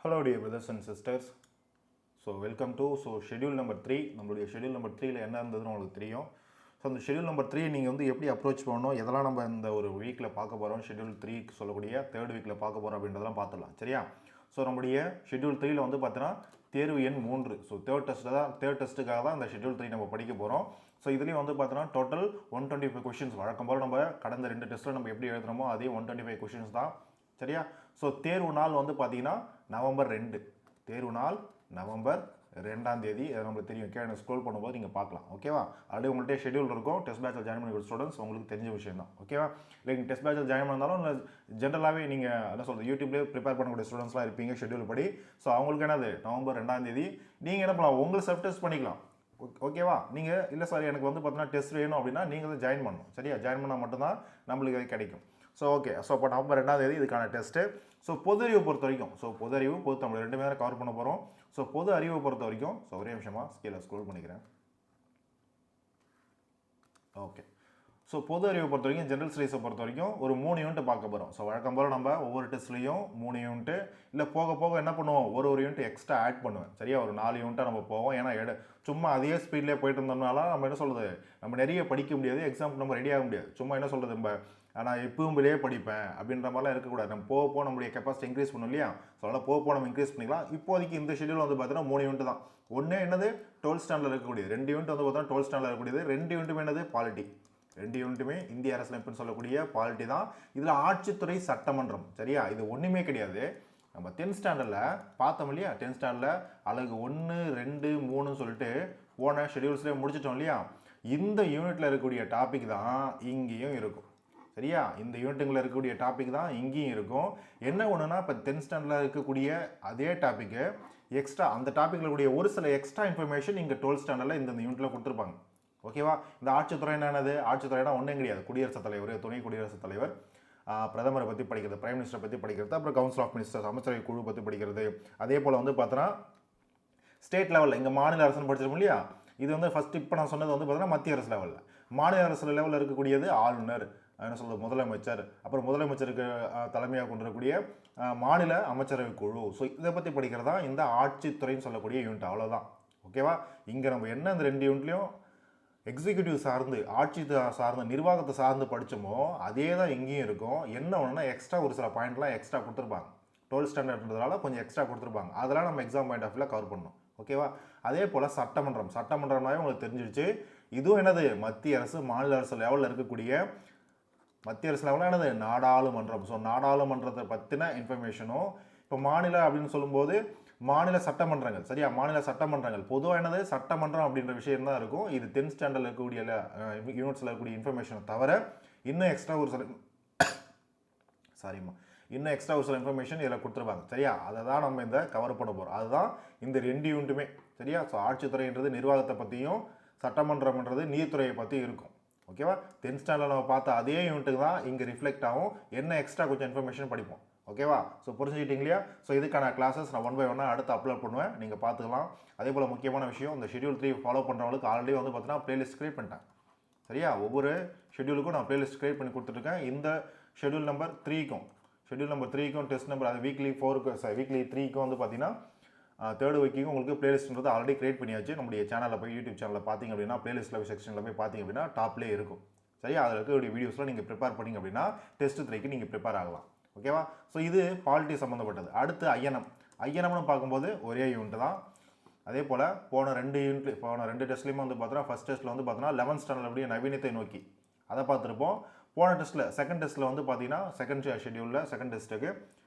Hello dear brothers and sisters. Welcome to schedule number 3. நம்மளுடைய schedule number 3ல என்ன இருந்ததுன்னு உங்களுக்கு தெரியும். அந்த schedule number 3 நீங்கள் வந்து எப்படி அப்ரோச் பண்ணணும், எதெல்லாம் நம்ம இந்த ஒரு வீக்கில் பார்க்க போகிறோம், schedule 3 சொல்லக்கூடிய தேர்ட் வீக்கில் பார்க்க போகிறோம் அப்படின்றதெல்லாம் பார்த்துடலாம். சரியா? நம்முடைய schedule 3ல வந்து பார்த்தீங்கன்னா தேர்வு எண் 3. தேர்ட் டெஸ்ட்டுக்காக தான் இந்த schedule 3 நம்ம படிக்க போகிறோம். இதுலேயும் வந்து பார்த்தீங்கன்னா டோட்டல் 125 கொஷின்ஸ். வழக்கம் போல் நம்ம கடந்த 2 டெஸ்ட்டில் நம்ம எப்படி எழுதுறோமோ அதே 125 கொஷின்ஸ் தான். சரியா? தேர்வு நாள் வந்து பார்த்தீங்கன்னா நவம்பர் 2. தேர்வு நாள் நவம்பர் 2ஆம் தேதி. அது நம்மளுக்கு தெரியும். கீழே ஸ்க்ரோல் பண்ணும்போது நீங்கள் பார்க்கலாம். ஓகேவா? ஆல்ரெடி உங்கள்கிட்ட ஷெடியூல் இருக்கும். டெஸ்ட் பேட்சில் ஜாயின் பண்ணி ஸ்டூடெண்ட்ஸ் உங்களுக்கு தெரிஞ்ச விஷயம் தான். ஓகேவா? இல்லை நீங்கள் டெஸ்ட் பேட்சில் ஜாயின் பண்ணாலும் ஜென்ரலாகவே நீங்கள் என்ன சொல்கிறது யூடியூப்லேயே ப்ரிப்பேர் பண்ணக்கூடிய ஸ்டூடெண்ட்ஸ்லாம் இருப்பீங்க ஷெடியூல் படி. அவங்களுக்கு என்னது நவம்பர் 2ஆம் தேதி நீங்கள் என்ன பண்ணலாம், உங்களுக்கு செல்ஃப் டெஸ்ட் பண்ணிக்கலாம். ஓகேவா? நீங்கள் இல்லை சார் எனக்கு வந்து பார்த்தீங்கன்னா டெஸ்ட் வேணும் அப்படின்னா நீங்கள் தான் ஜாயின் பண்ணணும். சரியா? ஜாயின் பண்ணால் மட்டும்தான் நம்மளுக்கு அது கிடைக்கும். ஓகே. இப்போ நவம்பர் 2ஆம் தேதி இதுக்கான டெஸ்ட்டு. பொது அறிவை பொறுத்த வரைக்கும் பொது அறிவு பொது தமிழ் ரெண்டுமே தான் கவர் பண்ண போகிறோம். பொது அறிவை பொறுத்த வரைக்கும் ஒரே நிமிஷமாக ஸ்கேலை ஸ்க்ரோல் பண்ணிக்கிறேன். ஓகே. பொது அறிவை பொறுத்த வரைக்கும் ஜென்ரல் ஸ்டடீஸை பொறுத்த வரைக்கும் ஒரு 3 யூனிட் பார்க்க போகிறோம். வழக்கம் போல் நம்ம ஒவ்வொரு டெஸ்ட்லேயும் 3 யூனிட்டு இல்லை போக போக என்ன பண்ணுவோம், ஒரு யூனிட் எக்ஸ்ட்ரா ஆட் பண்ணுவேன். சரியா? ஒரு 4 யூனிட்டாக நம்ம போவோம். ஏன்னா சும்மா அதே ஸ்பீட்லேயே போயிட்டு இருந்தோம்னால நம்ம என்ன சொல்கிறது, நம்ம நிறைய படிக்க முடியாது, எக்ஸாமுக்கு நம்ம ரெடி ஆக முடியாது. சும்மா என்ன சொல்கிறது, நம்ம நான் எப்பவும் வெளியே படிப்பேன் அப்படின்ற மாதிரிலாம் இருக்கக்கூடாது. நம்ம போக நம்மளுடைய கெப்பாசிட்டி இன்க்ரீஸ் பண்ணணும் இல்லையா? அதனால் போக நம்ம இன்க்ரீஸ் பண்ணிக்கலாம். இப்போதைக்கு இந்த ஷெடியூல் வந்து பார்த்தீங்கன்னா 3 யூனிட் தான். ஒன்று என்னது 12th ஸ்டாண்டர்டில் இருக்கக்கூடியது, 2 யூனிட் வந்து பார்த்தீங்கன்னா 12th ஸ்டாண்டர்டில் இருக்கக்கூடியது, 2 யூனிட்டுமே என்னது பாலிட்டி. 2 யூனிட்டுமே இந்திய அரசியலமைப்புன்னு சொல்லக்கூடிய பாலிட்டி தான். இதில் ஆட்சித்துறை சட்டமன்றம். சரியா? இது ஒன்றுமே கிடையாது. நம்ம 10th ஸ்டாண்டர்டில் பார்த்தோம் இல்லையா? 10th ஸ்டாண்டர்டில் அழகு 1, 2, 3 சொல்லிட்டு போன ஷெடியூல்ஸ்லேயே முடிச்சிட்டோம் இல்லையா? இந்த யூனிட்டில் இருக்கக்கூடிய டாபிக் தான் இங்கேயும் இருக்கும். சரியா? இந்த யூனிட்டுங்களில் இருக்கக்கூடிய டாபிக் தான் இங்கேயும் இருக்கும். என்ன ஒன்றுனா இப்போ 10th ஸ்டாண்டர்டில் இருக்கக்கூடிய அதே டாப்பிக்கு எக்ஸ்ட்ரா அந்த டாப்பிக்கில் இருக்கக்கூடிய ஒரு சில எக்ஸ்ட்ரா இன்ஃபர்மேஷன் இங்கே 12th ஸ்டாண்டர்டில் இந்த யூனிட்டில் கொடுத்துருப்பாங்க. ஓகேவா? இந்த ஆட்சித்துறை என்னது, ஆட்சித்துறைனா ஒன்றும் கிடையாது. குடியரசுத் தலைவர், துணை குடியரசுத் தலைவர், பிரதமரை பற்றி படிக்கிறது, பிரைம் மினிஸ்டரை பற்றி படிக்கிறது, அப்புறம் கவுன்சில் ஆஃப் மினிஸ்டர்ஸ் அமைச்சரவை குழு பற்றி படிக்கிறது. அதே போல் வந்து பார்த்தோன்னா ஸ்டேட் லெவலில் இங்கே மாநில அரசுன்னு படிச்சிருக்கோம் இல்லையா? இது வந்து ஃபஸ்ட்டு இப்போ நான் சொன்னது வந்து பார்த்தீங்கன்னா மத்திய அரசு லெவலில். மாநில அரசு லெவலில் இருக்கக்கூடியது ஆளுநர், என்ன சொல்கிறது முதலமைச்சர், அப்புறம் முதலமைச்சருக்கு தலைமையாக கொண்டிருக்கக்கூடிய மாநில அமைச்சரவை குழு. இதை பற்றி படிக்கிறது தான் இந்த ஆட்சித்துறைன்னு சொல்லக்கூடிய யூனிட். அவ்வளோதான். ஓகேவா? இங்கே நம்ம என்ன இந்த 2 யூனிட்லையும் எக்ஸிக்யூட்டிவ் சார்ந்து ஆட்சி சார்ந்த நிர்வாகத்தை சார்ந்து படித்தோமோ அதே தான் இங்கேயும் இருக்கும். என்ன ஒன்றுனா எக்ஸ்ட்ரா ஒரு சில பாயிண்ட்லாம் எக்ஸ்ட்ரா கொடுத்துருப்பாங்க. 12th ஸ்டாண்டர்ட்ன்றதுனால கொஞ்சம் எக்ஸ்ட்ரா கொடுத்துருப்பாங்க. அதெல்லாம் நம்ம எக்ஸாம் பாயிண்ட் ஆஃப் வியூவில் கவர் பண்ணணும். ஓகேவா? அதே போல் சட்டமன்றம்னாவே உங்களுக்கு தெரிஞ்சிடுச்சு. இதுவும் என்னது மத்திய அரசு மாநில அரசு லெவலில் இருக்கக்கூடிய மத்திய அரசு லெவலில் என்னது நாடாளுமன்றம். நாடாளுமன்றத்தை பற்றின இன்ஃபர்மேஷனும் இப்போ மாநில அப்படின்னு சொல்லும்போது மாநில சட்டமன்றங்கள். சரியா? மாநில சட்டமன்றங்கள் பொதுவாக என்னது சட்டமன்றம் அப்படின்ற விஷயம் தான் இருக்கும். இது 10th ஸ்டாண்டர்டில் இருக்கக்கூடிய யூனிட்ஸில் இருக்கக்கூடிய இன்ஃபர்மேஷனை தவிர இன்னும் எக்ஸ்ட்ரா ஒரு சில இன்ஃபர்மேஷன் இதில் கொடுத்துருப்பாங்க. சரியா? அதை தான் நம்ம இந்த கவர் பண்ண போகிறோம். அதுதான் இந்த 2 யூனிட்டுமே. சரியா? ஆட்சித்துறைன்றது நிர்வாகத்தை பற்றியும், சட்டமன்றம்ன்றது நீதித்துறையை பற்றியும் இருக்கும். ஓகேவா? 10th ஸ்டாண்டர்டில் நம்ம பார்த்த அதே யூனிட்டுக்கு தான் இங்கே ரிஃப்ளெக்ட் ஆகும். என்ன எக்ஸ்ட்ரா கொஞ்சம் இன்ஃபர்மேஷன் படிப்போம். ஓகேவா? புரிஞ்சுக்கிட்டீங்க இல்லையா? இதுக்கான கிளாஸஸ் நான் 1 by 1 அடுத்து அப்லோட் பண்ணுவேன், நீங்கள் பார்த்துக்கலாம். அதே போல் முக்கியமான விஷயம், இந்த ஷெடியூல் 3 ஃபாலோ பண்ணுறவங்களுக்கு ஆல்ரெடி வந்து பார்த்தீங்கன்னா பிளேலிஸ்ட் கிரியேட் பண்ணிட்டேன். சரியா? ஒவ்வொரு ஷெடியூலுக்கும் நான் பிளேலிஸ்ட் கிரியேட் பண்ணி கொடுத்துருக்கேன். இந்த ஷெடியூல் நம்பர் 3க்கும் டெஸ்ட் நம்பர் அது வீக்லி 3க்கும் வந்து பார்த்தீங்கன்னா தேர்ட் வீக்கும் உங்களுக்கு பிளேலிஸ்ட்ன்றது ஆல்ரெடி கிரியேட் பண்ணியாச்சு. நம்முடைய சேனலில் போய் யூடியூப் சேனலில் பார்த்தீங்க அப்படின்னா பிளேலிஸ்ட்டில் செக்ஷனில் போய் பார்த்தீங்க அப்படின்னா டாப்லேயே இருக்கும். சரியா? அதில் இருக்கக்கூடிய வீடியோஸ்லாம் நீங்கள் ப்ரிப்பேர் பண்ணிங்க அப்படின்னா டெஸ்ட் 3க்கு நீங்கள் ப்ரிப்பேர் ஆகலாம். ஓகேவா? இது பாலிட்டி சம்மந்தப்பட்டது. அடுத்து ஐஎன்எம்னு பார்க்கும்போது ஒரே யூனிட் தான். அதே போல் போன 2 டெஸ்ட்லேயுமே வந்து பார்த்தோன்னா ஃபஸ்ட் டெஸ்ட்டில் வந்து பார்த்தோன்னா 11th ஸ்டாண்டர்டுடைய நவீனத்தை நோக்கி அதை பார்த்துருப்போம். போன டெஸ்ட்டில் செகண்ட் டெஸ்ட்டில் வந்து பார்த்தீங்கன்னா செகண்ட் ஷெடியூலில் செகண்ட் டெஸ்ட்டுக்கு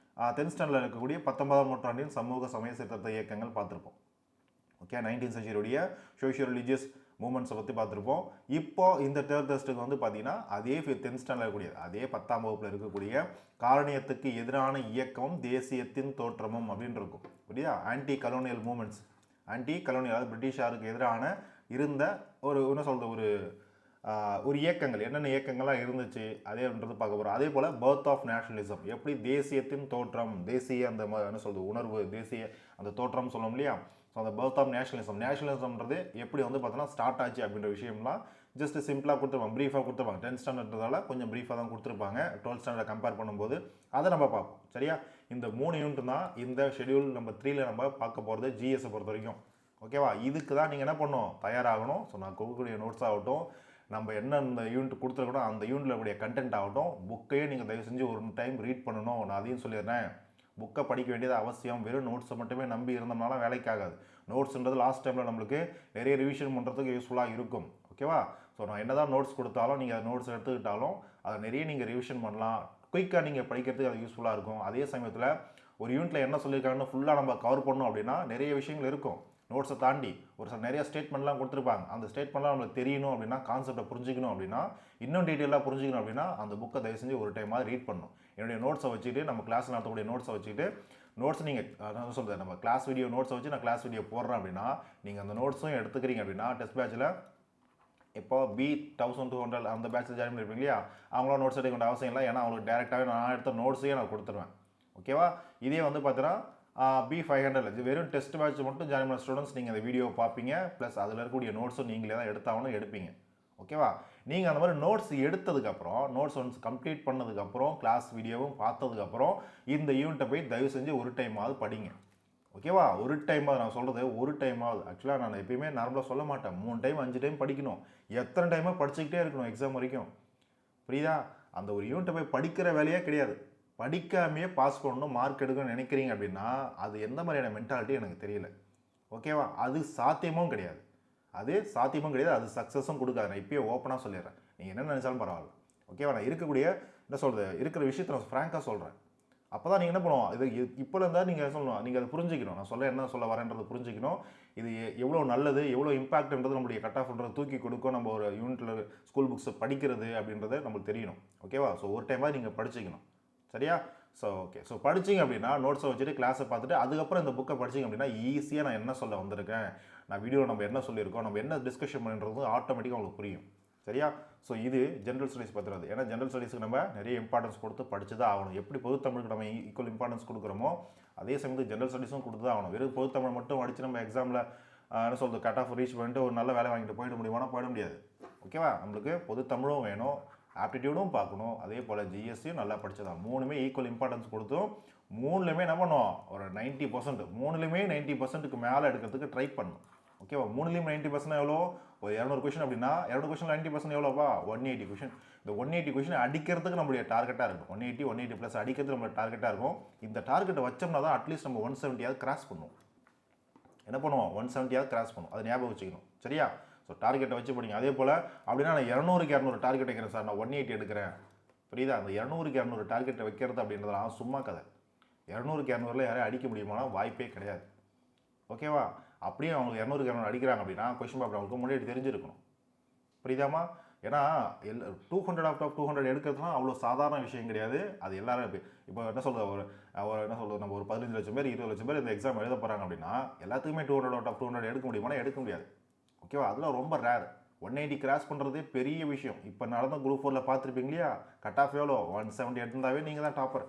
10th ஸ்டாண்டர்டில் இருக்கக்கூடிய 19ஆம் நூற்றாண்டின் சமூக சமய சீர்திருத்த இயக்கங்கள் பார்த்துருப்போம். ஓகே? 19th செஞ்சுரியுடைய சோஷியோ ரிலீஜியஸ் மூமெண்ட்ஸை பற்றி பார்த்துருப்போம். இப்போ இந்த தேர்ட் டெஸ்ட்டுக்கு வந்து பார்த்தீங்கன்னா அதே 10th ஸ்டாண்டர்டில் இருக்கக்கூடிய அதே 10ஆம் வகுப்பில் இருக்கக்கூடிய காலனியத்துக்கு எதிரான இயக்கம் தேசியத்தின் தோற்றமும் அப்படின்னு இருக்கும். புரியுதா? ஆன்டி கலோனியல் மூமெண்ட்ஸ், அதாவது பிரிட்டிஷாருக்கு எதிரான இருந்த ஒரு என்ன சொல்கிறது ஒரு இயக்கங்கள், என்னென்ன இயக்கங்கள்லாம் இருந்துச்சு அதேன்றது பார்க்க போகிறோம். அதே போல் பர்த் ஆஃப் நேஷனலிசம், எப்படி தேசியத்தின் தோற்றம், தேசிய அந்த என்ன சொல்கிறது உணர்வு, தேசிய அந்த தோற்றம் சொல்லணும் இல்லையா? அந்த பர்த் ஆஃப் நேஷனலிசம்ன்றது எப்படி வந்து பார்த்தோன்னா ஸ்டார்ட் ஆச்சு அப்படின்ற விஷயம்லாம் ஜஸ்ட் சிம்பிளாக கொடுத்துருப்பாங்க, ப்ரீஃபாக கொடுத்துருப்பாங்க. 10th ஸ்டாண்டர்ட்றதால கொஞ்சம் ப்ரீஃபாக தான் கொடுத்துருப்பாங்க. 12th ஸ்டாண்டர்டை கம்பேர் பண்ணும்போது அதை நம்ம பார்ப்போம். சரியா, இந்த 3 யூனிட் தான் இந்த ஷெடியூல் நம்பர் 3ல நம்ம பார்க்க போகிறது ஜிஎஸை பொறுத்த வரைக்கும். ஓகேவா, இதுக்கு தான் நீங்கள் என்ன பண்ணணும், தயாராகணும். ஸோ நான் கொடுக்கக்கூடிய நோட்ஸ் ஆகட்டும், நம்ம என்ன இந்த யூனிட் கொடுத்துருக்கணும் அந்த யூனிட்டில் கூடிய கண்டென்ட் ஆகட்டும், புக்கையே நீங்கள் தயவு செஞ்சு ஒரு டைம் ரீட் பண்ணணும். நான் அதையும் சொல்லிடுறேன், புக்கை படிக்க வேண்டியது அவசியம். வெறும் நோட்ஸை மட்டுமே நம்பி இருந்தோம்னால வேலைக்காகாது. நோட்ஸ்ன்றது லாஸ்ட் டைமில் நம்மளுக்கு நிறைய ரிவிஷன் பண்ணுறதுக்கு யூஸ்ஃபுல்லாக இருக்கும். ஓகேவா, ஸோ நான் என்ன தான் நோட்ஸ் கொடுத்தாலும் நீங்கள் அதை நோட்ஸ் எடுத்துக்கிட்டாலும் அதை நிறைய நீங்கள் ரிவிஷன் பண்ணலாம். குயிக்காக நீங்கள் படிக்கிறதுக்கு அது யூஸ்ஃபுல்லாக இருக்கும். அதே சமயத்தில் ஒரு யூனிட்டில் என்ன சொல்லியிருக்காங்கன்னு ஃபுல்லாக நம்ம கவர் பண்ணணும் அப்படின்னா நிறைய விஷயங்கள் இருக்கும். நோட்ஸை தாண்டி ஒரு சில நிறைய ஸ்டேட்மெண்ட்லாம் கொடுத்துருப்பாங்க. அந்த ஸ்டேட்மெண்ட்லாம் நம்மளுக்கு தெரியணும் அப்படின்னா, கான்செப்டை புரிஞ்சிக்கணும் அப்படின்னா, இன்னும் டீட்டெயிலாக புரிஞ்சிக்கணும் அப்படின்னா அந்த புக்கை தயவு செஞ்சு ஒரு டைமாக ரீட் பண்ணணும். என்னுடைய நோட்ஸை வச்சுட்டு, நம்ம கிளாஸ் நடத்தக்கூடிய நோட்ஸை வச்சுட்டு, நோட்ஸ் நீங்கள் நான் சொல்கிறேன், நம்ம கிளாஸ் வீடியோ நோட்ஸை வச்சு நான் கிளாஸ் வீடியோ போடுறேன் அப்படின்னா, நீங்கள் அந்த நோட்ஸும் எடுத்துக்கிறீங்க அப்படின்னா, டெஸ்ட் பேட்சில் இப்போ B1200 அந்த பேட்சில் ஜாயின் பண்ணியிருப்பீங்க இல்லையா, அவங்களாம் நோட்ஸ் எடுக்க வேண்டிய அவசியம் இல்லை. ஏன்னா அவங்களுக்கு டேரெக்டாகவே நான் எடுத்த நோட்ஸையே நான் கொடுத்துருவேன். ஓகேவா, இதே வந்து பார்த்தீங்கன்னா B500 வெறும் டெஸ்ட் பேட்ச் மட்டும் ஜாயின் பண்ண ஸ்டூடெண்ட்ஸ் நீங்கள் அந்த வீடியோ பார்ப்பீங்க, ப்ளஸ் அதில் இருக்கக்கூடிய நோட்ஸும் நீங்களே தான் எடுத்தாலும் எடுப்பீங்க. ஓகேவா, நீங்கள் அந்த மாதிரி நோட்ஸ் எடுத்ததுக்கப்புறம், நோட்ஸ் ஒன்ஸ் கம்ப்ளீட் பண்ணதுக்கப்புறம், கிளாஸ் வீடியோவும் பார்த்ததுக்கப்புறம் இந்த யூனிட்டை போய் தயவு செஞ்சு ஒரு டைமாவது படிங்க. ஓகேவா, ஒரு டைமாவது, நான் சொல்கிறது ஒரு டைமாவது. ஆக்சுவலாக நான் எப்பயுமே நார்மலாக சொல்ல மாட்டேன் 3 டைம் 5 டைம் படிக்கணும். எத்தனை டைமாக படிச்சுக்கிட்டே இருக்கணும் எக்ஸாம் வரைக்கும். புரியுதா, அந்த ஒரு யூனிட்டை போய் படிக்கிற வேலையே கிடையாது. படிக்காமையே பாஸ் பண்ணணும், மார்க் எடுக்கணும்னு நினைக்கிறீங்க அப்படின்னா அது எந்த மாதிரியான மென்டாலிட்டி எனக்கு தெரியல. ஓகேவா, அது சாத்தியமும் கிடையாது. அது சக்ஸஸும் கொடுக்காது. நான் இப்போயே ஓப்பனாக சொல்லிடுறேன், நீங்கள் என்ன நினச்சாலும் பரவாயில்ல. ஓகேவா, நான் இருக்கக்கூடிய என்ன சொல்கிறது, இருக்கிற விஷயத்தை நான் ஃப்ராங்காக சொல்கிறேன். அப்போ தான் நீங்கள் என்ன பண்ணுவோம், இது இப்போ இருந்தால் நீங்கள் சொல்லணும், நீங்கள் அதை புரிஞ்சிக்கணும். நான் என்ன சொல்ல வரேன்றதை புரிஞ்சிக்கணும். இது எவ்வளோ நல்லது, எவ்வளோ இம்பாக்ட்ன்றது நம்மளுடைய கட் ஆஃப்ன்றது தூக்கி கொடுக்கும். நம்ம ஒரு யூனிட்டில் ஸ்கூல் புக்ஸை படிக்கிறது அப்படின்றத நம்மளுக்கு தெரியணும். ஓகேவா, ஸோ ஒரு டைமாக நீங்கள் படிச்சிக்கணும். சரியா, ஸோ ஓகே, ஸோ படிச்சிங்க அப்படின்னா நோட்ஸை வச்சுட்டு கிளாஸை பார்த்துட்டு அதுக்கப்புறம் இந்த புக்கை படிச்சிங்க அப்படின்னா ஈஸியாக நான் என்ன சொல்ல வந்திருக்கேன், நான் வீடியோவில் நம்ம என்ன சொல்லியிருக்கோம், நம்ம என்ன டிஸ்கஷன் பண்ணுறது ஆட்டோமேட்டிக்காக உங்களுக்கு புரியும். சரியா, ஸோ இது ஜென்ரல் ஸ்டடீஸ் பற்றுறது. ஏன்னா ஜென்ரல் ஸ்டடீஸுக்கு நம்ம நிறைய இம்பார்ட்டன்ஸ் கொடுத்து படிச்சு தான் ஆகணும். எப்படி பொதுத்தமிழுக்கு நம்ம ஈக்குவல் இம்பார்ட்டன்ஸ் கொடுக்குறோமோ அதே சமயத்துக்கு ஜென்ரல் ஸ்டடீஸும் கொடுத்து தான் ஆகணும். வெறும் பொதுத்தமிழ் மட்டும் அடித்து நம்ம எக்ஸாமில் என்ன சொல்கிறது கட் ஆஃப் ரீச் பண்ணிட்டு ஒரு நல்ல வேலை வாங்கிட்டு போயிட முடியுமானா போயிட முடியாது. ஓகேவா, நம்மளுக்கு பொதுத்தமிழும் வேணும், ஆப்டிடியூடும் பார்க்கணும், அதே போல் ஜிஎஸ்சியும் நல்லா படிச்சதான். 3மே ஈக்குவல் இம்பார்ட்டன்ஸ் கொடுத்தும் 3லையுமே என்ன பண்ணுவோம், ஒரு 90%, 3லையுமே 90%க்கு மேலே எடுக்கிறதுக்கு ட்ரை பண்ணணும். ஓகேவா, 3லையும் 90% எவ்வளோ, ஒரு 200 கொஷின் அப்படின்னா 200 கொஷின் 90% எவ்வளோவா, 180 கொஷின். இந்த 180 கொஷின் அடிக்கிறதுக்கு நம்மளுடைய டார்கெட்டாக இருக்கும். 180 ப்ளஸ் அடிக்கிறதுக்கு நம்மளுடைய டார்கெட்டாக இருக்கும். இந்த டார்கெட்டை வச்சோம்னா தான் அட்லீஸ்ட் நம்ம 170 கிராஸ் பண்ணுவோம். என்ன பண்ணுவோம், 170 கிராஸ் பண்ணுவோம். அதை ஞாபகம் வச்சுக்கணும். சரியா, ஸோ டார்கெட்டை வச்சு படிங்க. அதே போல் அப்படின்னா நான் 200க்கு 200 டார்கெட் வைக்கிறேன் சார், நான் 180 எடுக்கிறேன். புரியுதா, அந்த 200க்கு 200 டார்கெட்டை வைக்கிறது அப்படின்றதுலாம் சும்மா கதை. 200க்கு 200 யாரையும் அடிக்க முடியுமானா வாய்ப்பே கிடையாது. ஓகேவா, அப்படியே அவங்க 200க்கு 200 அடிக்கிறாங்க அப்படின்னா கொஸ்டின் பேப்பர் அவங்களுக்கு முன்னாடி தெரிஞ்சிருக்கணும். புரியுதாமா, ஏன்னா 200 out of 200 எடுக்கிறதுலாம் அவ்வளோ சாதாரண விஷயம் கிடையாது. அது எல்லாரும் இப்போ என்ன சொல்கிறது, ஒரு என்ன சொல்கிறது, நம்ம ஒரு 15 லட்சம் பேர் 20 லட்சம் பேர் இந்த எக்ஸாம் எழுத போகிறாங்க அப்படின்னா எல்லாத்துக்குமே 200 out of 200 எடுக்க முடியுமானா எடுக்க முடியாது. ஓகேவா, அதெல்லாம் ரொம்ப ரேர். 180 கிராஸ் பண்ணுறதே பெரிய விஷயம். இப்போ நடந்த குரூப் 4ல் பார்த்துருப்பீங்க இல்லையா, கட் ஆஃப் எவ்வளோ 170 எடுத்திருந்தாவே நீங்கள் தான் டாப்பர்.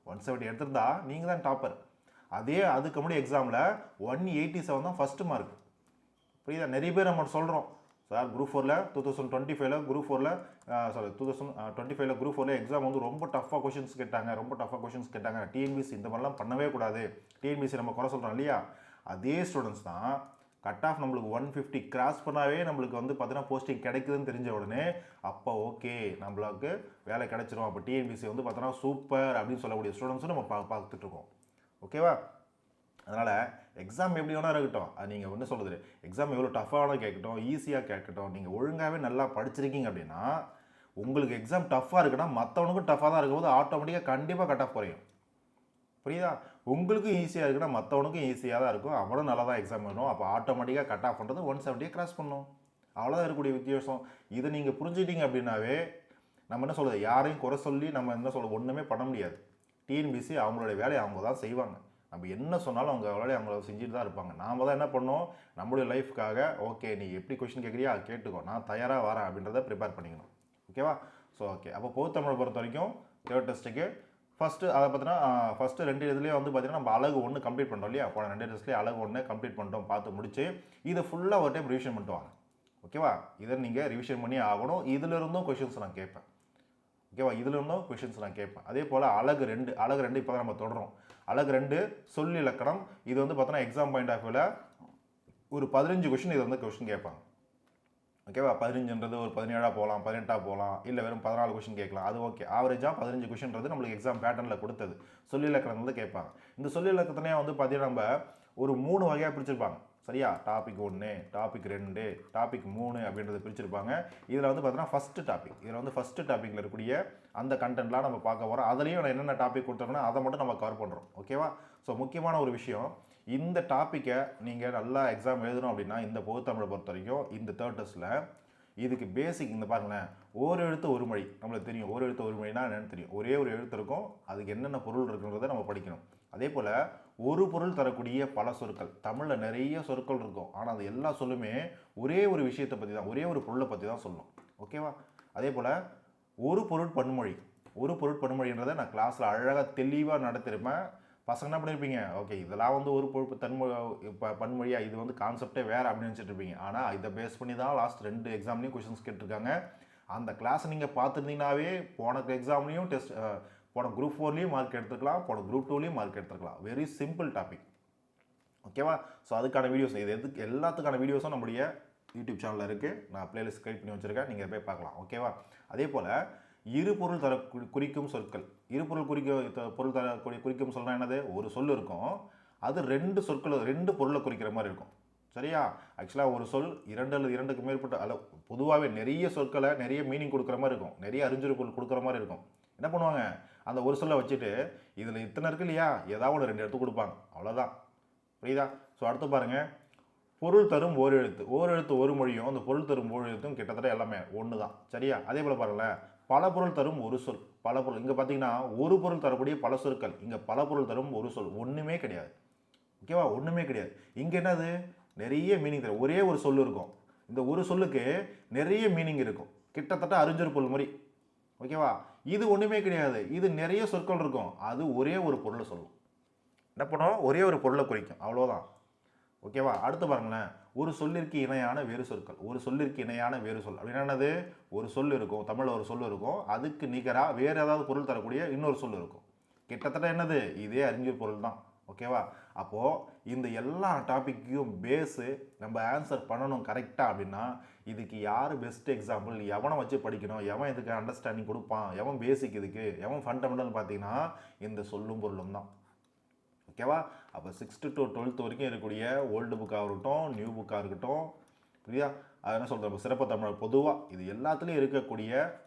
170 எடுத்திருந்தா நீங்கள் தான் டாப்பர். அதே அதுக்கு முன்னாடி எக்ஸாமில் 187 தான் ஃபஸ்ட்டு மார்க். புரியுதா, நிறைய பேர் நம்ம சொல்கிறோம் சார் குரூப் 4ல் 2025ல் குரூப் 4ல் 2025ல் குரூப் 4ல் எக்ஸாம் வந்து ரொம்ப டஃப்பாக கொஷின்ஸ் கேட்டாங்க. டிஎன்பிசி இந்த மாதிரிலாம் பண்ணவே கூடாது. டிஎன்பிசி நம்ம குறை சொல்கிறோம் இல்லையா, அதே ஸ்டூடெண்ட்ஸ் தான் கட் ஆஃப் நம்மளுக்கு 150 கிராஸ் பண்ணாவே நம்மளுக்கு வந்து பார்த்தீங்கன்னா போஸ்டிங் கிடைக்குதுன்னு தெரிஞ்ச உடனே அப்போ ஓகே நம்மளுக்கு வேலை கிடைச்சிரும், அப்போ டிஎன்பிசி வந்து பார்த்தோன்னா சூப்பர் அப்படின்னு சொல்லக்கூடிய ஸ்டூடெண்ட்ஸும் நம்ம பார்த்துட்ருக்கோம். ஓகேவா, அதனால் எக்ஸாம் எப்படி வேணால் இருக்கட்டும், அது நீங்கள் ஒன்று சொல்கிறது எக்ஸாம் எவ்வளோ டஃப்பாக கேட்கட்டும், ஈஸியாக கேட்கட்டும், நீங்கள் ஒழுங்காகவே நல்லா படிச்சிருக்கீங்க அப்படின்னா உங்களுக்கு எக்ஸாம் டஃப்பாக இருக்குன்னா மற்றவனுக்கும் டஃப்பாக தான் இருக்கும்போது ஆட்டோமேட்டிக்காக கண்டிப்பாக கட் ஆஃப் குறையும். புரியுதா, உங்களுக்கும் ஈஸியாக இருக்குன்னா மற்றவனுக்கும் ஈஸியாக தான் இருக்கும், அவனும் நல்லா தான் எக்ஸாம் பண்ணணும். அப்போ ஆட்டோமேட்டிக்காக கட் ஆஃப் பண்ணுறது 170 கிராஸ் பண்ணணும். அவ்வளோதான் இருக்கக்கூடிய வித்தியாசம். இதை நீங்கள் புரிஞ்சுக்கிட்டீங்க அப்படின்னாவே நம்ம என்ன சொல்கிறது, யாரையும் குறை சொல்லி நம்ம என்ன சொல்கிறது ஒன்றுமே பண்ண முடியாது. டிஎன்பிசி அவங்களுடைய வேலையை அவங்க தான் செய்வாங்க. நம்ம என்ன சொன்னாலும் அவங்க வேலையை அவங்க செஞ்சுட்டு தான் இருப்பாங்க. நாம் தான் என்ன பண்ணோம், நம்மளுடைய லைஃப்க்காக ஓகே நீ எப்படி கொஷின் கேட்குறியா கேட்டுக்கோ, நான் தயாராக வரேன் அப்படின்றத ப்ரிப்பேர் பண்ணிக்கணும். ஓகேவா, ஸோ ஓகே. அப்போ பொதுத்தமிழை பொறுத்த வரைக்கும் தேர்ட் டெஸ்ட்டுக்கு ஃபஸ்ட்டு அதை பார்த்தீங்கன்னா ஃபஸ்ட்டு 2 இதுலேயே வந்து பார்த்தீங்கன்னா நம்ம அழகு 1 கம்ப்ளீட் பண்ணுறோம் இல்லையா, போன 2 டெஸ்ட்லேயே அழகு 1 கம்ப்ளீட் பண்ணிட்டோம், பார்த்து முடிச்சு இதை ஃபுல்லாக ஒரு டைம் ரிவிஷன் பண்ணிட்டு வாங்க. ஓகேவா? இதை நீங்கள் ரிவிஷன் பண்ணி ஆகணும். இதிலிருந்தும் கொஷின்ஸ் நான் கேட்பேன். ஓகேவா? இதிலிருந்தும் கொஷின்ஸ் நான் கேட்பேன். அதே போல் அழகு 2 இப்போ தான் நம்ம தொடரும். அழகு 2 சொல் இலக்கணம். இது வந்து பார்த்தோன்னா எக்ஸாம் பாயிண்ட் ஆஃப் வியூவில் ஒரு 15 கொஷின் இது வந்து கொஷின் கேட்பாங்க. ஓகேவா? 15ன்றது ஒரு 17ஆக போகலாம், 18ஆக போகலாம், இல்லை வெறும் 14 கொஷின் கேட்கலாம். அது ஓகே. ஆவரேஜாக 15 கொஷின்றது நம்மளுக்கு எக்ஸாம் பேட்டர்னில் கொடுத்தது. சொல்லி இலக்கணம் வந்து கேட்பாங்க. இந்த சொல்லி இலக்கணத்திலே வந்து பார்த்தீங்கன்னா நம்ம ஒரு 3 வகையாக பிரிச்சிருப்பாங்க. சரியா? டாபிக் 1, டாபிக் 2, டாபிக் 3 அப்படின்றத பிரிச்சிருப்பாங்க. இதில் வந்து பார்த்தீங்கன்னா ஃபஸ்ட்டு டாபிக். இதில் வந்து ஃபஸ்ட்டு டாப்பிக்கில் இருக்கக்கூடிய அந்த கண்டென்ட்லாம் நம்ம பார்க்க போகிறோம். அதுலேயும் நான் என்னென்ன டாபிக் கொடுத்துருக்கேன்னா அதை மட்டும் நம்ம கவர் பண்ணுறோம். ஓகேவா? ஸோ முக்கியமான ஒரு விஷயம், இந்த டாப்பிக்கை நீங்கள் நல்லா எக்ஸாம் எழுதணும் அப்படின்னா இந்த பொதுத்தமிழை பொறுத்த வரைக்கும் இந்த தேர்ட் டெஸ்ட்டில் இதுக்கு பேசிக் இந்த பாருங்களேன், ஓர் எழுத்து ஒரு மொழி நம்மளுக்கு தெரியும். ஓர் எழுத்து ஒரு மொழினா என்னென்னு தெரியும். ஒரே ஒரு எழுத்து இருக்கும், அதுக்கு என்னென்ன பொருள் இருக்குன்றதை நம்ம படிக்கணும். அதே போல் ஒரு பொருள் தரக்கூடிய பல சொற்கள். தமிழில் நிறைய சொற்கள் இருக்கும், ஆனால் அது எல்லா சொல்லுமே ஒரே ஒரு விஷயத்தை பற்றி தான், ஒரே ஒரு பொருளை பற்றி தான் சொல்லணும். ஓகேவா? அதே போல் ஒரு பொருட்பன்மொழி. ஒரு பொருட்பன்மொழின்றதை நான் கிளாஸில் அழகாக தெளிவாக நடத்திருப்பேன். பசங்க என்ன பண்ணியிருப்பீங்க, ஓகே இதெல்லாம் வந்து ஒரு இப்போ பன்மொழியாக, இது வந்து கான்செப்டே வேறு அப்படின்னு நினச்சிட்டு இருப்பீங்க. ஆனால் இதை பேஸ் பண்ணி தான் லாஸ்ட் 2 எக்ஸாம்லேயும் கொஷின்ஸ் கேட்டிருக்காங்க. அந்த கிளாஸை நீங்கள் பார்த்துருந்தீங்கன்னாவே போன எக்ஸாம்லேயும் போன குரூப் 4லேயும் மார்க் எடுத்துக்கலாம், போன குரூப் 2லேயும் மார்க் எடுத்துக்கலாம். Very simple topic. ஓகேவா? ஸோ அதுக்கான வீடியோஸ், இது எல்லாத்துக்கான வீடியோஸும் நம்முடைய யூடியூப் சேனலில் இருக்குது. நான் பிளேலிஸ்ட் கிரியேட் பண்ணி வச்சுருக்கேன், நீங்கள் போய் பார்க்கலாம். ஓகேவா? அதே போல் இரு பொருள் தர குறிக்கும் சொற்கள். இரு பொருள் குறிக்கும் சொல்கிறா என்னது? ஒரு சொல் இருக்கும், அது 2 சொற்கள் 2 பொருளை குறிக்கிற மாதிரி இருக்கும். சரியா? ஆக்சுவலாக ஒரு சொல் 2 அல்லது 2க்கு மேற்பட்ட பொதுவாகவே நிறைய சொற்களை நிறைய மீனிங் கொடுக்குற மாதிரி இருக்கும், நிறைய அறிஞர் பொருள் கொடுக்குற மாதிரி இருக்கும். என்ன பண்ணுவாங்க, அந்த ஒரு சொல்லை வச்சுட்டு இதில் இத்தனை இருக்கு இல்லையா, ஏதாவது ஒன்று 2 எடுத்து கொடுப்பாங்க, அவ்வளோதான். புரியுதா? ஸோ அடுத்து பாருங்கள், பொருள் தரும் ஓர் எழுத்து. ஓர் எழுத்து ஒரு மொழியும் அந்த பொருள் தரும் ஓர் எழுத்தும் கிட்டத்தட்ட எல்லாமே ஒன்று தான். சரியா? அதே போல் பாருங்களேன், பல பொருள் தரும் ஒரு சொல். பல பொருள் இங்கே பார்த்தீங்கன்னா ஒரு பொருள் தரக்கூடிய பல சொற்கள். இங்கே பல பொருள் தரும் ஒரு சொல் ஒன்றுமே கிடையாது. ஓகேவா? ஒன்றுமே கிடையாது. இங்கே என்னது, நிறைய மீனிங் தரும். ஒரே ஒரு சொல் இருக்கும், இந்த ஒரு சொல்லுக்கு நிறைய மீனிங் இருக்கும், கிட்டத்தட்ட அறிஞர் பொருள் மாதிரி. ஓகேவா? இது ஒன்றுமே கிடையாது, இது நிறைய சொற்கள் இருக்கும், அது ஒரே ஒரு பொருளை சொல்லும். என்ன பண்ணுவோம், ஒரே ஒரு பொருளை குறிக்கும், அவ்வளோதான். ஓகேவா? அடுத்து பாருங்களேன், ஒரு சொல்லிற்கு இணையான வேறு சொற்கள். ஒரு சொல்லிற்கு இணையான வேறு சொல் அப்படின்னா என்னது, ஒரு சொல் இருக்கும், தமிழில் ஒரு சொல் இருக்கும், அதுக்கு நிகராக வேறு ஏதாவது பொருள் தரக்கூடிய இன்னொரு சொல் இருக்கும். கிட்டத்தட்ட என்னது, இதே அறிஞர் பொருள் தான். ஓகேவா? அப்போது இந்த எல்லா டாப்பிக்கையும் பேஸு நம்ம ஆன்சர் பண்ணணும் கரெக்டாக அப்படின்னா இதுக்கு யார் பெஸ்ட் எக்ஸாம்பிள், எவனை வச்சு படிக்கணும், எவன் இதுக்கு அண்டர்ஸ்டாண்டிங் கொடுப்பான், எவன் பேசிக் இதுக்கு, எவன் ஃபண்டமெண்டல் பார்த்தீங்கன்னா இந்த சொல்லும் பொருளும் தான். ஓகேவா? அப்போ 6th to 12th வரைக்கும் இருக்கக்கூடிய ஓல்டு புக்காக இருக்கட்டும், நியூ புக்காக இருக்கட்டும், புரியுதா? அது என்ன சொல்கிறோம், சிறப்பு தமிழ் பொதுவாக இது எல்லாத்துலேயும் இருக்கக்கூடிய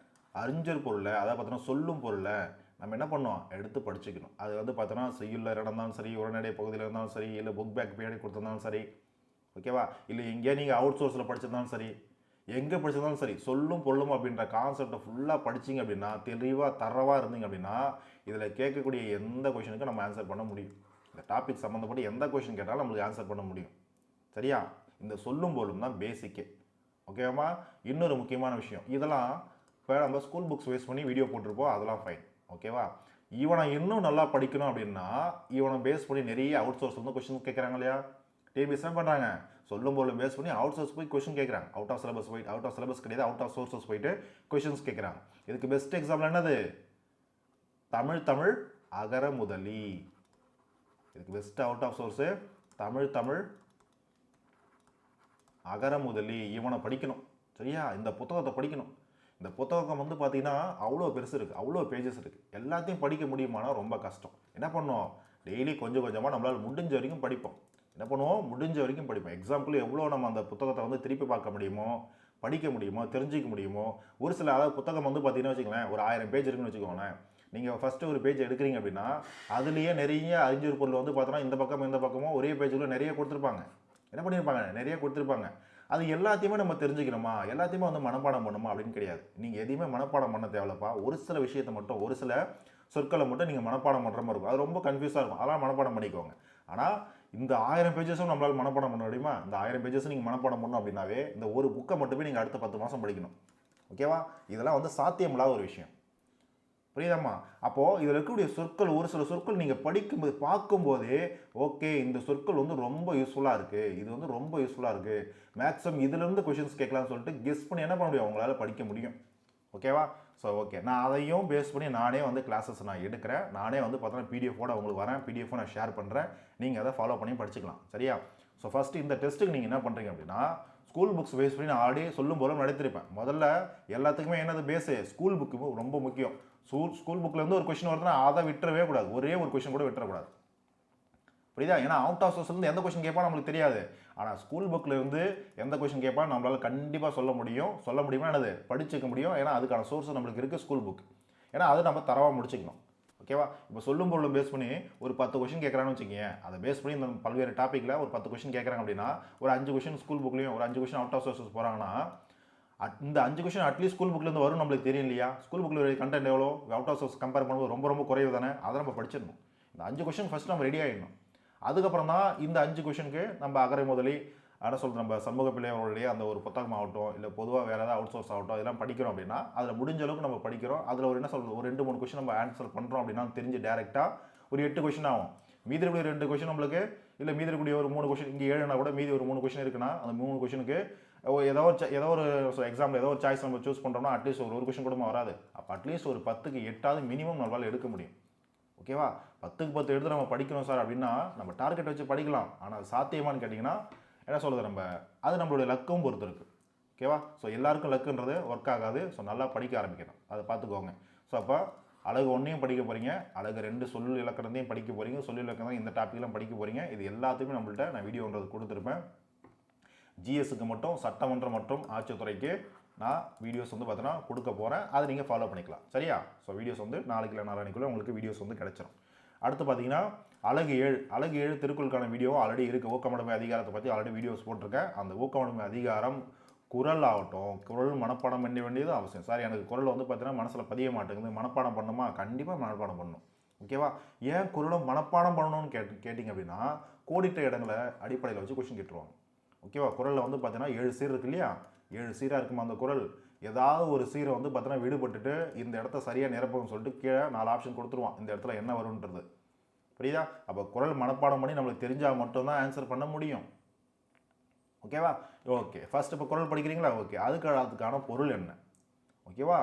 அறிஞர் பொருளை, அதாவது பார்த்தோன்னா சொல்லும் பொருளை நம்ம என்ன பண்ணோம், எடுத்து படிச்சுக்கணும். அது வந்து பார்த்தோன்னா செய்யுள்ள இருந்தாலும் சரி, உரைநடை பகுதியில் இருந்தாலும் சரி, இல்லை புக் பேக் பின்னாடி கொடுத்துருந்தாலும் சரி, ஓகேவா? இல்லை எங்கேயா நீங்கள் அவுட் சோர்ஸில் படிச்சிருந்தாலும் சரி, எங்கே படிச்சிருந்தாலும் சரி, சொல்லும் பொருளும் அப்படின்ற கான்செப்டை ஃபுல்லாக படிச்சிங்க அப்படின்னா, தெளிவாக தரவாக இருந்தீங்க அப்படின்னா இதில் கேட்கக்கூடிய எந்த கொஷனுக்கும் நம்ம ஆன்சர் பண்ண முடியும். இந்த டாபிக் சம்மந்தப்பட்டு எந்த கொஷின் கேட்டாலும் நம்மளுக்கு ஆன்சர் பண்ண முடியும். சரியா? இந்த சொல்லும் பொருளும் தான் பேசிக்கே. ஓகேவா? இன்னொரு முக்கியமான விஷயம், இதெல்லாம் இப்போ நம்ம ஸ்கூல் புக்ஸ் வேஸ்ட் பண்ணி வீடியோ போட்டிருப்போம், அதெல்லாம் ஃபைன். ஓகேவா? இவனை இன்னும் நல்லா படிக்கணும் அப்படின்னா இவனை பேஸ் பண்ணி நிறைய அவுட் சோர்ஸ் வந்து கொஸ்டின் கேட்குறாங்க இல்லையா? டிபிஎஸ் என்ன பண்ணுறாங்க, சொல்லும் போது பேஸ் பண்ணி அவுட் சோர்ஸ் போய் கொஸ்டின் கேட்குறாங்க. அவுட் ஆஃப் சிலபஸ் கிடையாது, அவுட் ஆஃப் சோர்ஸஸ் போயிட்டு கொஸ்டின்ஸ் கேட்குறாங்க. இதுக்கு பெஸ்ட் எக்ஸாம்பிள் என்னது, தமிழ் அகர முதலி. இதுக்கு best out of source Tamil அகர முதலி. இவனை படிக்கணும். சரியா? இந்த புத்தகத்தை படிக்கணும். இந்த புத்தகம் வந்து பார்த்தீங்கன்னா அவ்வளோ பெருசு இருக்குது, அவ்வளோ பேஜஸ் இருக்குது. எல்லாத்தையும் படிக்க முடியுமானா ரொம்ப கஷ்டம். என்ன பண்ணுவோம், டெய்லி கொஞ்சம் கொஞ்சமாக நம்மளால் முடிஞ்ச வரைக்கும் படிப்போம். என்ன பண்ணுவோம், முடிஞ்ச வரைக்கும் படிப்போம். எக்ஸாம்பிள் எவ்வளோ நம்ம அந்த புத்தகத்தை வந்து திருப்பி பார்க்க முடியுமோ, படிக்க முடியுமோ, தெரிஞ்சிக்க முடியுமோ. ஒரு சில அதாவது புத்தகம் வந்து பார்த்தீங்கன்னா வச்சுக்கோங்களேன், ஒரு 1000 பேஜ் இருக்குன்னு வச்சுக்கோங்களேன். நீங்கள் ஃபஸ்ட்டு ஒரு பேஜ் எடுக்கிறீங்க அப்படின்னா அதுலேயே நிறைய அறிஞர் பொருள் வந்து பார்த்தோன்னா இந்த பக்கமும் ஒரே பேஜுக்குள்ளே நிறைய கொடுத்துருப்பாங்க. என்ன பண்ணியிருப்பாங்க, நிறைய கொடுத்துருப்பாங்க. அது எல்லாத்தையுமே நம்ம தெரிஞ்சுக்கணுமா, எல்லாத்தையுமே வந்து மனப்பாடம் பண்ணுமா அப்படின்னு கிடையாது. நீங்கள் எதையுமே மனப்பாடம் பண்ண தேவையில்லப்பா. ஒரு சில விஷயத்தை மட்டும், ஒரு சில சொற்களை மட்டும் நீங்கள் மனப்பாடம் பண்ணுற மாதிரி இருக்கும். அது ரொம்ப கன்ஃபியூஸாக இருக்கும், அதெல்லாம் மனப்பாடம் பண்ணிக்கோங்க. ஆனால் இந்த 1000 பேஜஸும் நம்மளால் மனப்பாடம் பண்ண முடியுமா? இந்த 1000 பேஜஸும் நீங்கள் மனப்பாடம் பண்ணணும் அப்படின்னாவே இந்த ஒரு புக்கை மட்டுமே நீங்கள் அடுத்த 10 மாதம் படிக்கணும். ஓகேவா? இதெல்லாம் வந்து சாத்தியமில்லாத ஒரு விஷயம். புரியுதாம்மா? அப்போது இதில் இருக்கக்கூடிய சொற்கள் ஒரு சில சொற்கள் நீங்கள் படிக்கும்போது பார்க்கும்போதே ஓகே இந்த சொற்கள் வந்து ரொம்ப யூஸ்ஃபுல்லாக இருக்குது, இது வந்து ரொம்ப யூஸ்ஃபுல்லாக இருக்குது, மேக்ஸிமம் இதுலேருந்து கொஷின்ஸ் கேட்கலாம்னு சொல்லிட்டு கெஸ் பண்ணி என்ன பண்ண முடியும், உங்களால் படிக்க முடியும். ஓகேவா? ஸோ ஓகே, நான் அதையும் பேஸ் பண்ணி நானே வந்து கிளாஸஸ் நான் எடுக்கிறேன், நானே வந்து பார்த்தோன்னா பிடிஎஃபோட உங்களுக்கு வரேன், பிடிஎஃபோட நான் ஷேர் பண்ணுறேன், நீங்கள் அதை ஃபாலோ பண்ணி படிச்சுக்கலாம். சரியா? ஸோ ஃபஸ்ட்டு இந்த டெஸ்ட்டுக்கு நீங்கள் என்ன பண்ணுறீங்க அப்படின்னா, ஸ்கூல் புக்ஸ் பேஸ் பண்ணி நான் ஆல்ரெடி சொல்லும் போல நடத்திருப்பேன். முதல்ல எல்லாத்துக்குமே என்னது பேஸு, ஸ்கூல் புக்கு ரொம்ப முக்கியம். ஸ்கூல் புக்லேருந்து ஒரு கொஷின் வருதுன்னா அதை விட்டுறவே கூடாது, ஒரே ஒரு கொஷின் கூட விட்டுறக்கூடாது. புரியுதா? ஏன்னா அவுட் ஆஃப் சோர்ஸ்லேருந்து எந்த கொஷின் கேட்பான்னு நம்மளுக்கு தெரியாது. ஆனால் ஸ்கூல் புக்கில் இருந்து எந்த கொஷின் கேட்பான்னு நம்மளால் கண்டிப்பாக சொல்ல முடியும். சொல்ல முடியுமா என்னது, படிச்சுக்க முடியும். ஏன்னா அதுக்கான சோர்ஸ் நம்மளுக்கு இருக்குது ஸ்கூல் புக். ஏன்னா அது நம்ம தரவாக முடிச்சுக்கணும். ஓகேவா? இப்போ சொல்லும் பொருளும் பேஸ் பண்ணி ஒரு 10 கொஷின் கேட்குறான்னு வச்சுக்கோங்க, அதை பேஸ் பண்ணி இந்த பல்வேறு டாப்பிக்கில் ஒரு 10 கொஷின் கேட்குறாங்க அப்படின்னா ஒரு 5 கொஷின் ஸ்கூல் புக்லேயும் ஒரு 5 கொஷின் அவுட் ஆஃப் சோர்ஸஸ் போகிறாங்கன்னா இந்த 5 கொஷின் அட்லீஸ்ட் ஸ்கூல் புக்லேருந்து வரும் நம்மளுக்கு தெரியும் இல்லையா? ஸ்கூல் புக்கில் கண்டென்ட் எவ்வளோ, அவுட் ஆஃப் சோர்ஸ் கம்பேர் பண்ணும்போது ரொம்ப ரொம்ப குறைவு தானே, அதை நம்ம படிச்சிடணும். இந்த 5 கொஷின் ஃபஸ்ட் நம்ம ரெடி ஆகிடணும். அதுக்கப்புறம் தான் இந்த 5 கொஷனுக்கு நம்ம அகரை முதலி அதான் சொல்கிறோம், நம்ம சண்முக பிள்ளை அவர்களுடைய அந்த ஒரு புத்தகம் ஆகட்டும், இல்லை பொதுவாக வேறு ஏதாவது அவுட் சோர்ஸ் ஆகட்டும், இதெல்லாம் படிக்கிறோம் அப்படின்னா அதில் முடிஞ்ச அளவுக்கு நம்ம படிக்கிறோம். அதில் ஒரு என்ன சொல்கிறது, ஒரு 2-3 கொஷின் நம்ம ஆன்சர் பண்ணுறோம் அப்படின்னா தெரிஞ்சு டேரெக்டாக ஒரு 8 கொஷின் ஆகும். மீதி இருக்கக்கூடிய 2 கொஷின் நம்மளுக்கு, இல்லை மீதி இருக்கக்கூடிய ஒரு 3 கொஷின், இங்கே 7னா கூட மீதி ஒரு 3 கொஷின் இருக்குன்னா அந்த 3 கொஷினுக்கு ஏதோ ஒரு எக்ஸாம்பிள் ஏதோ ஒரு சாய்ஸ் நம்ம சூஸ் பண்ணுறோம்னா அட்லீஸ்ட் ஒரு கொஷின் கூட வராது. அப்போ அட்லீஸ்ட் ஒரு 10க்கு 8ஆவது மினிமம் நம்மளால் எடுக்க முடியும். ஓகேவா? 10க்கு 10 எடுத்து நம்ம படிக்கணும் சார் அப்படின்னா நம்ம டார்கெட் வச்சு படிக்கலாம். ஆனால் சாத்தியமானு கேட்டிங்கன்னா என்ன சொல்கிறது, நம்ம அது நம்மளுடைய லக்கும் பொறுத்து இருக்குது. ஓகேவா? ஸோ எல்லாருக்கும் லக்குன்றது ஒர்க் ஆகாது. ஸோ நல்லா படிக்க ஆரம்பிக்கணும், அதை பார்த்துக்கோங்க. ஸோ அப்போ அழகு 1 படிக்க போகிறீங்க, அழகு 2 சொல் இலக்கணத்தையும் படிக்க போகிறீங்க, சொல் இலக்கணம் இந்த டாப்பிக்லாம் படிக்க போகிறீங்க. இது எல்லாத்தையுமே நம்மள்ட்ட நான் வீடியோன்றது கொடுத்துருப்பேன். ஜிஎஸ்க்கு மட்டும் சட்டமன்றம் மற்றும் ஆட்சித்துறைக்கு நான் வீடியோஸ் வந்து பார்த்தீங்கன்னா கொடுக்க போகிறேன், அதை நீங்கள் ஃபாலோ பண்ணிக்கலாம். சரியா? ஸோ வீடியோஸ் வந்து நாளைக்கு இல்லை நாளானிக்குள்ளே உங்களுக்கு வீடியோஸ் வந்து கிடச்சிரும். அடுத்து பார்த்தீங்கன்னா அழகு 7 திருக்குறளுக்கான வீடியோ ஆல்ரெடி இருக்குது. ஊக்கமடமை அதிகாரத்தை பற்றி ஆல்ரெடி வீடியோஸ் போட்டிருக்கேன். அந்த ஊக்கமடமை அதிகாரம் குறள் ஆகட்டும், குறள் மனப்பாடம் பண்ண வேண்டியது அவசியம். சார் எனக்கு குறள் வந்து பார்த்தீங்கன்னா மனசில் பதிய மாட்டேங்குது, மனப்பாடம் பண்ணணுமா? கண்டிப்பாக மனப்பாடம் பண்ணணும். ஓகேவா? ஏன் குறளும் மனப்பாடம் பண்ணணும்னு கேட்டிங்க அப்படின்னா கோடிட்ட இடங்களை அடிப்படையில் வச்சு கொஸ்டின் கேட்டுருவாங்க. ஓகேவா? குறளில் வந்து பார்த்தீங்கன்னா 7 சீர் இருக்கு இல்லையா? 7 சீராக இருக்குமா அந்த குறள்? ஏதாவது ஒரு சீரை வந்து பார்த்தீங்கன்னா விடுபட்டுட்டு இந்த இடத்த சரியாக நிரப்பணும்னு சொல்லிட்டு கீழே 4 ஆப்ஷன் கொடுத்துருவான், இந்த இடத்துல என்ன வரும்ன்றது. புரியுதா? அப்போ குறள் மனப்பாடம் பண்ணி நம்மளுக்கு தெரிஞ்சால் மட்டும்தான் ஆன்சர் பண்ண முடியும். ஓகேவா? ஓகே, ஃபர்ஸ்ட் இப்போ குறள் படிக்கிறீங்களா? ஓகே, அதுக்கான பொருள் என்ன? ஓகேவா?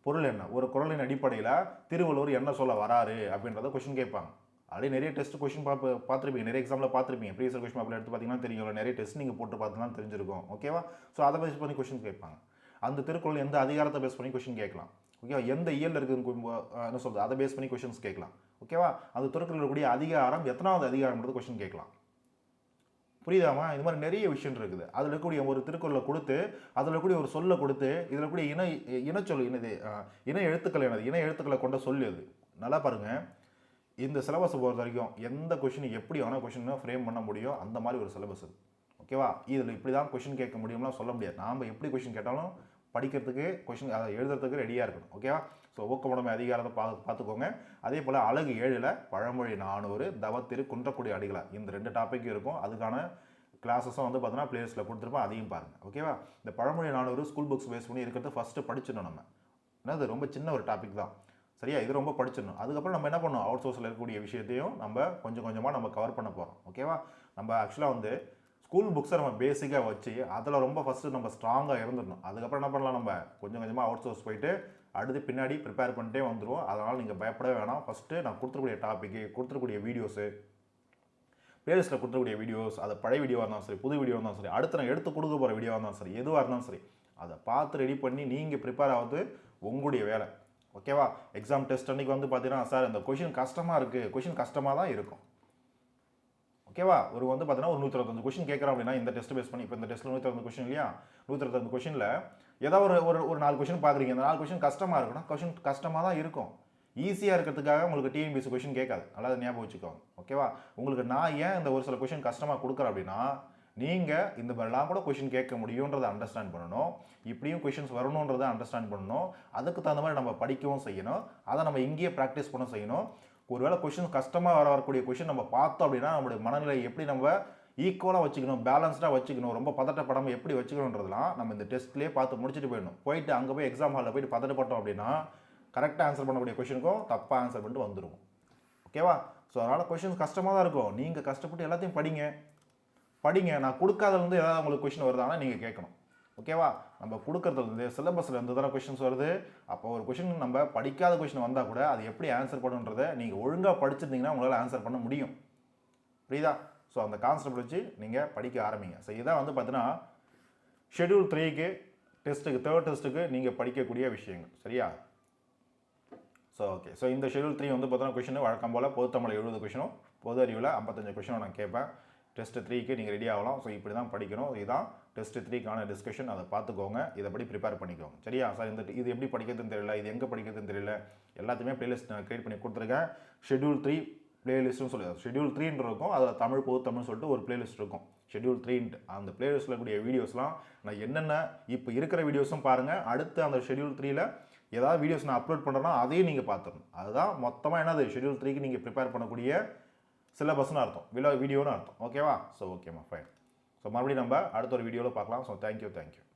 பொருள் என்ன? ஒரு குறளின் அடிப்படையில் திருவள்ளுவர் என்ன சொல்ல வராரு அப்படின்றத கொஸ்டின் கேட்பாங்க. அப்படியே நிறைய டெஸ்ட் கொஸ்டின் பார்த்துருப்பீங்க, நிறைய எக்ஸாமில் பார்த்துருப்பீங்க. ப்ரீவியஸ் கொஸ்டின் பேப்பர் எடுத்து பார்த்தீங்கன்னா தெரியும், நிறைய டெஸ்ட் நீங்கள் போட்டு பார்த்தீங்கன்னா தெரிஞ்சிருக்கும். ஓகேவா? ஸோ அதை பேஸ் பண்ணி கொஸ்டின் கேட்பாங்க. அந்த திருக்குறள் எந்த அதிகாரத்தை பேஸ் பண்ணி கொஸ்டின் கேட்கலாம். ஓகேவா? எந்த இயல் இருக்குதுன்னு என்ன சொல்கிறது, அதை பேஸ் பண்ணி கொஸ்டின்ஸ் கேட்கலாம். ஓகேவா? அந்த திருக்குறள் இருக்கக்கூடிய அதிகாரம் எத்தனாவது அதிகாரம்ன்றது கொஸ்டின் கேட்கலாம். புரியுதாமா? இது மாதிரி நிறைய விஷயம் இருக்குது. அதில் இருக்கக்கூடிய ஒரு திருக்குறளை கொடுத்து, அதில் இருக்கக்கூடிய ஒரு சொல்லை கொடுத்து, இதில் இருக்கக்கூடிய இனச்சொல் என்னது, இன எழுத்துக்கள் என்னது, இன எழுத்துக்களை கொண்ட சொல் எது, நல்லா பாருங்கள். இந்த சிலபஸை பொறுத்த வரைக்கும் எந்த கொஷின் எப்படி வேணால் கொஷினை ஃப்ரேம் பண்ண முடியும், அந்த மாதிரி ஒரு சிலபஸ் இது. ஓகேவா? இதில் இப்படி தான் கொஷின் கேட்க முடியும்லாம் சொல்ல முடியாது. நாம் எப்படி கொஷின் கேட்டாலும் படிக்கிறதுக்கு கொஷின் அதை எழுதுறதுக்கு ரெடியாக இருக்கணும். ஓகேவா? ஸோ ஊக்கமுடைமை அதிகாரத்தை பார்த்துக்கோங்க. அதே போல் அழகு 7ல் பழமொழி 400, தவத்திரு குன்றக்குடி அடிகளார், இந்த 2 டாப்பிக்கும் இருக்கும். அதுக்கான கிளாஸஸும் வந்து பார்த்தீங்கன்னா பிளேலிஸ்ட்டில் கொடுத்துருப்போம், அதையும் பாருங்கள். ஓகேவா? இந்த பழமொழி 400 ஸ்கூல் புக்ஸ் பேஸ் பண்ணி இருக்கிறது ஃபஸ்ட்டு படிச்சிடணும் நம்ம. ஏன்னா அது ரொம்ப சின்ன ஒரு டாபிக் தான். சரியா? இது ரொம்ப படிச்சிடணும். அதுக்கப்புறம் நம்ம என்ன பண்ணணும், அவுட் சோர்ஸில் இருக்கக்கூடிய விஷயத்தையும் நம்ம கொஞ்சம் கொஞ்சமாக நம்ம கவர் பண்ண போகிறோம். ஓகேவா? நம்ம ஆக்சுவலாக வந்து ஸ்கூல் புக்ஸை நம்ம பேசிக்காக வச்சு அதில் ரொம்ப ஃபஸ்ட்டு நம்ம ஸ்ட்ராங்காக இருந்துடணும். அதுக்கப்புறம் என்ன பண்ணலாம், நம்ம கொஞ்சம் கொஞ்சமாக அவுட் சோர்ஸ் போயிட்டு அடுத்து பின்னாடி ப்ரிப்பேர் பண்ணிட்டே வந்துடுவோம். அதனால் நீங்கள் பயப்படவே வேணாம். ஃபஸ்ட்டு நான் கொடுத்துருக்கூடிய டாப்பிக்கு, கொடுத்துருக்கூடிய வீடியோஸு, பிளேலிஸ்ட்டில் கொடுத்துருக்கூடிய வீடியோஸ், அதை பழைய வீடியோவாக இருந்தாலும் சரி, புது வீடியோவாக இருந்தாலும் சரி, அடுத்து நான் எடுத்து கொடுக்க போகிற வீடியோவாக இருந்தாலும் சரி, எதுவாக இருந்தாலும் சரி, அதை பார்த்து ரெடி பண்ணி நீங்கள் ப்ரிப்பேர் ஆகுது உங்களுடைய வேலை. ஓகேவா? எக்ஸாம் டெஸ்ட் அன்றைக்கி வந்து பார்த்தீங்கன்னா சார் இந்த கொஷின் கஷ்டமாக இருக்குது, கொஷின் கஷ்டமாக தான் இருக்கும். ஓகேவா? ஒரு வந்து பார்த்தீங்கன்னா ஒரு 125 கொஷின் கேட்குறோம் அப்படின்னா இந்த டெஸ்ட் பேஸ் பண்ணி, இப்போ இந்த டெஸ்ட்டில் 125 கொஷின் இல்லையா? 125 கொஷினில் ஏதாவது ஒரு 4 கொஷின் பார்க்குறீங்க, இந்த 4 கொஷின் கஷ்டமாக இருக்குன்னா கொஷின் கஷ்டமாக தான் இருக்கும். ஈஸியாக இருக்கிறதுக்காக உங்களுக்கு டிஎன்பிஎஸ்சி கொஷின் கேட்காது, நல்லா ஞாபகம் வச்சுக்கோங்க. ஓகேவா? உங்களுக்கு நான் ஏன் இந்த ஒரு சில கொஷின் கஷ்டமாக கொடுக்குறேன் அப்படின்னா நீங்கள் இந்த மாதிரிலாம் கூட கொஷின் கேட்க முடியுன்றதை அண்டர்ஸ்டாண்ட் பண்ணணும், இப்படியும் கொஷின்ஸ் வரணுன்றதை அண்டர்ஸ்டாண்ட் பண்ணணும். அதுக்கு தகுந்த மாதிரி நம்ம படிக்கவும் செய்யணும், அதை நம்ம இங்கேயே ப்ராக்டிஸ் பண்ண செய்யணும். ஒருவேளை கொஷின் கஷ்டமாக வரக்கூடிய கொஷின் நம்ம பார்த்தோம் அப்படின்னா நம்மளுடைய மனநிலை எப்படி நம்ம ஈக்குவலாக வச்சுக்கணும், பேலன்ஸ்டாக வச்சுக்கணும், ரொம்ப பதட்டப்படாமல் எப்படி வச்சுக்கணுன்றதுலாம் நம்ம இந்த டெஸ்ட்லேயே பார்த்து முடிச்சுட்டு போயிடணும். போயிட்டு அங்கே போய் எக்ஸாம் ஹாலில் போயிட்டு பதட்டப்பட்டோம் அப்படின்னா கரெக்டாக ஆன்சர் பண்ணக்கூடிய கொஷினுக்கும் தப்பாக ஆன்சர் பண்ணிட்டு வந்துடுவோம். ஓகேவா? ஸோ அதனால் கொஷின்ஸ் கஷ்டமாக தான் இருக்கும். நீங்கள் கஷ்டப்பட்டு எல்லாத்தையும் படிங்க. நான் கொடுக்காததுலேருந்து ஏதாவது உங்களுக்கு கொஷின் வருதானா நீங்கள் கேட்கணும். ஓகேவா? நம்ம கொடுக்கறதுலேருந்து சிலபஸில் இருந்து தானே கொஷின்ஸ் வருது. அப்போ ஒரு கொஷின் நம்ம படிக்காத கொஷின் வந்தால் கூட அது எப்படி ஆன்சர் பண்ணுன்றதை நீங்கள் ஒழுங்காக படிச்சிருந்தீங்கன்னா உங்களால் ஆன்சர் பண்ண முடியும். புரியுதா? ஸோ அந்த கான்செப்ட் வச்சு நீங்கள் படிக்க ஆரம்பிங்க. ஸோ இதான் வந்து பார்த்தீங்கன்னா ஷெட்யூல் 3க்கு டெஸ்ட்டுக்கு தேர்ட் டெஸ்ட்டுக்கு நீங்கள் படிக்கக்கூடிய விஷயங்கள். சரியா? So okay. ஸோ இந்த ஷெட்யூல் 3 வந்து பார்த்தீங்கன்னா கொஷின் வழக்கம் போல் பொது தமிழ் 70 கொஷினும் பொது அறிவில் 55 கொஷினும் நான் கேட்பேன். டெஸ்ட் 3க்கு நீங்கள் ரெடி ஆகலாம். ஸோ இப்படி தான் படிக்கணும். இதுதான் டெஸ்ட் 3க்கான டிஸ்கஷன். அதை பார்த்துக்கோங்க. இதைப்படி ப்ரிப்பேர் பண்ணிக்கோங்க. சரியா? சார் இது எப்படி படிக்கிறதுன்னு தெரியல, இது எங்கே படிக்கிறதுன்னு தெரியல, எல்லாத்தையுமே பிளேலிஸ்ட் நான் கிரியேட் பண்ணி கொடுத்துருக்கேன். ஷெட்யூல் 3 பிளேலிஸ்ட்னு சொல்லி ஷெட்யூல் 3 இருக்கும். அதில் தமிழ் பொது தமிழ் சொல்லிட்டு ஒரு பிளேலிஸ்ட் இருக்கும். ஷெட்யூல் 3 அந்த பிளேலிஸ்ட்டில் கூடிய வீடியோஸ்லாம் நான் என்னென்ன இப்போ இருக்கிற வீடியோஸும் பாருங்கள். அடுத்து அந்த ஷெட்யூல் 3ல் ஏதாவது வீடியோஸ் நான் அப்லோட் பண்ணுறேன்னா அதையும் நீங்கள் பார்த்துடணும். அதுதான் மொத்தமாக என்னது ஷெட்யூல் 3க்கு நீங்கள் ப்ரிப்பேர் பண்ணக்கூடிய சிலபஸ்னு அர்த்தம், வீடியோன்னு அர்த்தம். ஓகேவா? ஸோ ஓகேம்மா, ஃபைன். ஸோ மறுபடியும் நம்ம அடுத்த ஒரு வீடியோவில் பார்க்கலாம். So thank you.